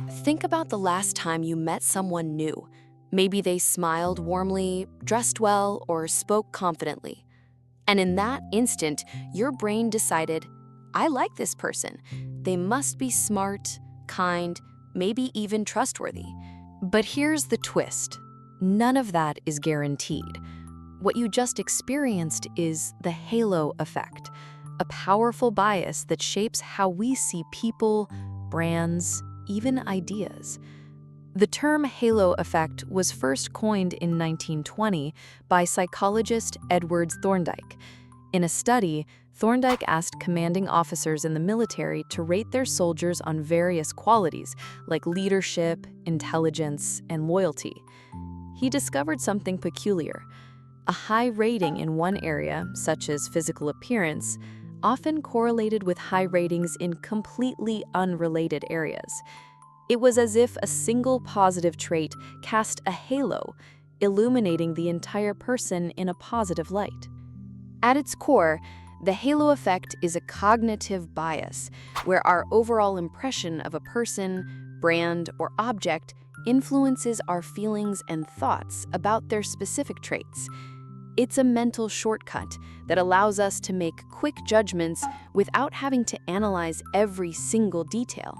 Think about the last time you met someone new. Maybe they smiled warmly, dressed well, or spoke confidently. And in that instant, your brain decided, I like this person. They must be smart, kind, maybe even trustworthy. But here's the twist. None of that is guaranteed. What you just experienced is the halo effect, a powerful bias that shapes how we see people, brands, even ideas. The term halo effect was first coined in 1920 by psychologist Edward Thorndike. In a study, Thorndike asked commanding officers in the military to rate their soldiers on various qualities like leadership, intelligence, and loyalty. He discovered something peculiar. A high rating in one area, such as physical appearance, often correlated with high ratings in completely unrelated areas. It was as if a single positive trait cast a halo, illuminating the entire person in a positive light. At its core, the halo effect is a cognitive bias, where our overall impression of a person, brand, or object influences our feelings and thoughts about their specific traits. It's a mental shortcut that allows us to make quick judgments without having to analyze every single detail.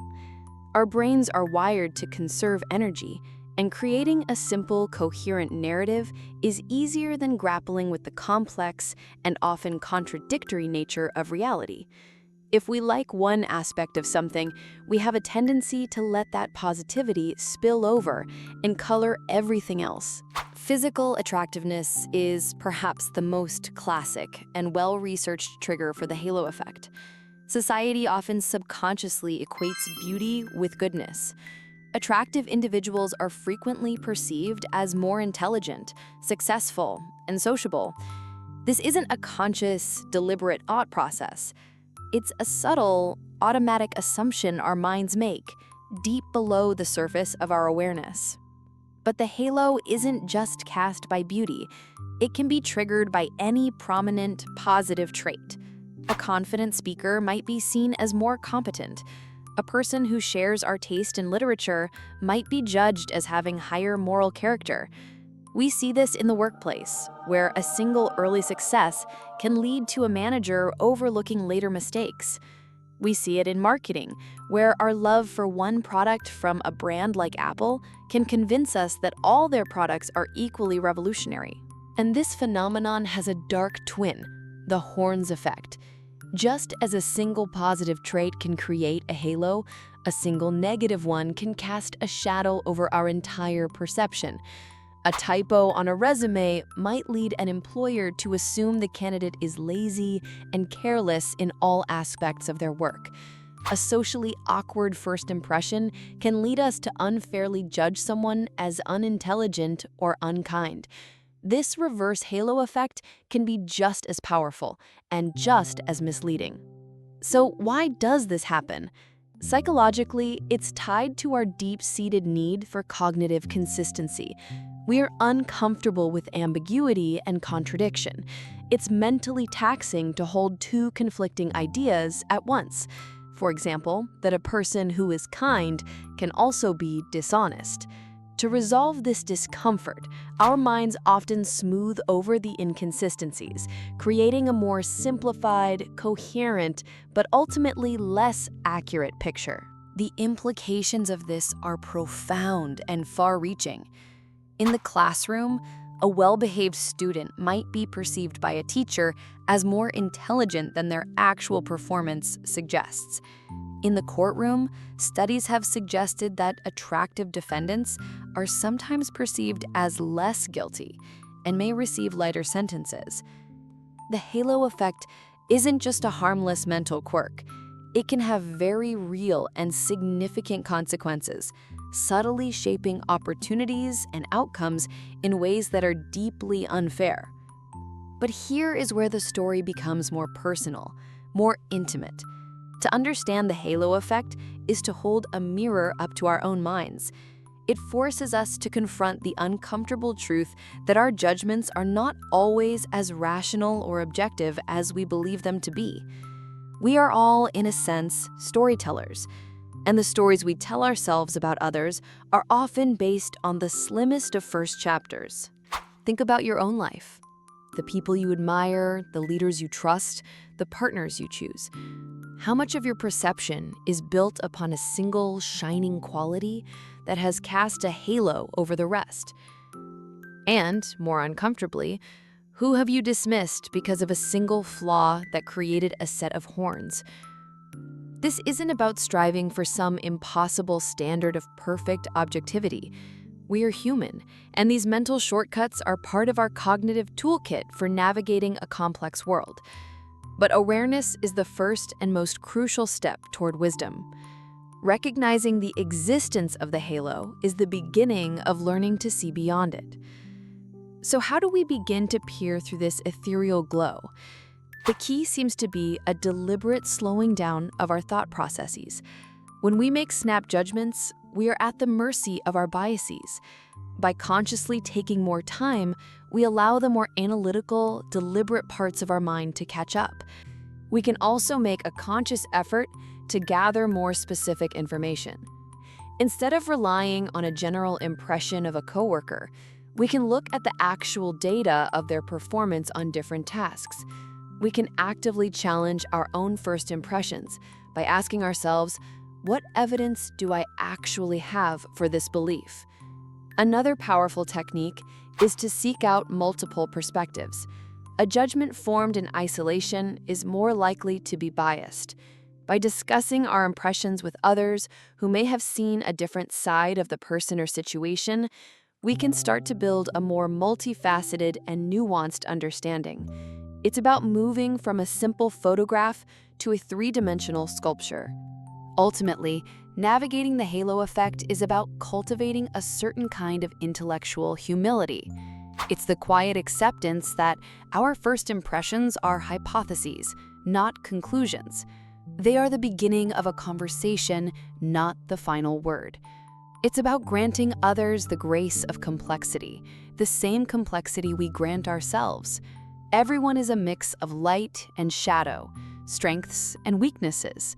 Our brains are wired to conserve energy, and creating a simple, coherent narrative is easier than grappling with the complex and often contradictory nature of reality. If we like one aspect of something, we have a tendency to let that positivity spill over and color everything else. Physical attractiveness is perhaps the most classic and well-researched trigger for the halo effect. Society often subconsciously equates beauty with goodness. Attractive individuals are frequently perceived as more intelligent, successful, and sociable. This isn't a conscious, deliberate thought process. It's a subtle, automatic assumption our minds make, deep below the surface of our awareness. But the halo isn't just cast by beauty. It can be triggered by any prominent, positive trait. A confident speaker might be seen as more competent. A person who shares our taste in literature might be judged as having higher moral character. We see this in the workplace, where a single early success can lead to a manager overlooking later mistakes. We see it in marketing, where our love for one product from a brand like Apple can convince us that all their products are equally revolutionary. And this phenomenon has a dark twin, the horns effect. Just as a single positive trait can create a halo, a single negative one can cast a shadow over our entire perception. A typo on a resume might lead an employer to assume the candidate is lazy and careless in all aspects of their work. A socially awkward first impression can lead us to unfairly judge someone as unintelligent or unkind. This reverse halo effect can be just as powerful and just as misleading. So why does this happen? Psychologically, it's tied to our deep-seated need for cognitive consistency. We are uncomfortable with ambiguity and contradiction. It's mentally taxing to hold two conflicting ideas at once. For example, that a person who is kind can also be dishonest. To resolve this discomfort, our minds often smooth over the inconsistencies, creating a more simplified, coherent, but ultimately less accurate picture. The implications of this are profound and far-reaching. In the classroom, a well-behaved student might be perceived by a teacher as more intelligent than their actual performance suggests. In the courtroom, studies have suggested that attractive defendants are sometimes perceived as less guilty and may receive lighter sentences. The halo effect isn't just a harmless mental quirk. It can have very real and significant consequences, subtly shaping opportunities and outcomes in ways that are deeply unfair. But here is where the story becomes more personal, more intimate. To understand the halo effect is to hold a mirror up to our own minds. It forces us to confront the uncomfortable truth that our judgments are not always as rational or objective as we believe them to be. We are all, in a sense, storytellers. And the stories we tell ourselves about others are often based on the slimmest of first chapters. Think about your own life. The people you admire, the leaders you trust, the partners you choose. How much of your perception is built upon a single shining quality that has cast a halo over the rest? And, more uncomfortably, who have you dismissed because of a single flaw that created a set of horns? This isn't about striving for some impossible standard of perfect objectivity. We are human, and these mental shortcuts are part of our cognitive toolkit for navigating a complex world. But awareness is the first and most crucial step toward wisdom. Recognizing the existence of the halo is the beginning of learning to see beyond it. So how do we begin to peer through this ethereal glow? The key seems to be a deliberate slowing down of our thought processes. When we make snap judgments, we are at the mercy of our biases. By consciously taking more time, we allow the more analytical, deliberate parts of our mind to catch up. We can also make a conscious effort to gather more specific information. Instead of relying on a general impression of a coworker, we can look at the actual data of their performance on different tasks. We can actively challenge our own first impressions by asking ourselves, what evidence do I actually have for this belief? Another powerful technique is to seek out multiple perspectives. A judgment formed in isolation is more likely to be biased. By discussing our impressions with others who may have seen a different side of the person or situation, we can start to build a more multifaceted and nuanced understanding. It's about moving from a simple photograph to a three-dimensional sculpture. Ultimately, navigating the halo effect is about cultivating a certain kind of intellectual humility. It's the quiet acceptance that our first impressions are hypotheses, not conclusions. They are the beginning of a conversation, not the final word. It's about granting others the grace of complexity, the same complexity we grant ourselves. Everyone is a mix of light and shadow, strengths and weaknesses.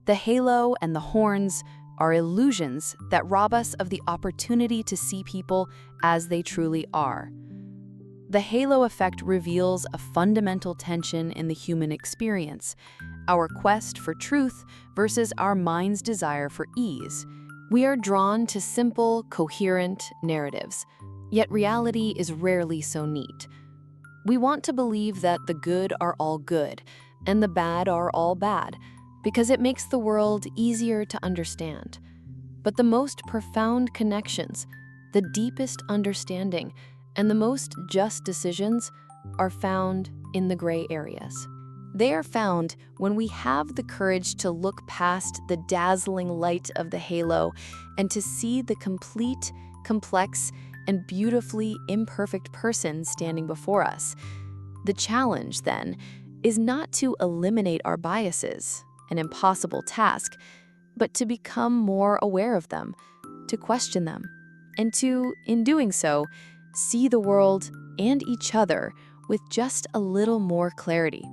The halo and the horns are illusions that rob us of the opportunity to see people as they truly are. The halo effect reveals a fundamental tension in the human experience, our quest for truth versus our mind's desire for ease. We are drawn to simple, coherent narratives, yet reality is rarely so neat. We want to believe that the good are all good and the bad are all bad because it makes the world easier to understand. But the most profound connections, the deepest understanding, and the most just decisions are found in the gray areas. They are found when we have the courage to look past the dazzling light of the halo and to see the complete, complex, and beautifully imperfect person standing before us. The challenge, then, is not to eliminate our biases, an impossible task, but to become more aware of them, to question them, and to, in doing so, see the world and each other with just a little more clarity.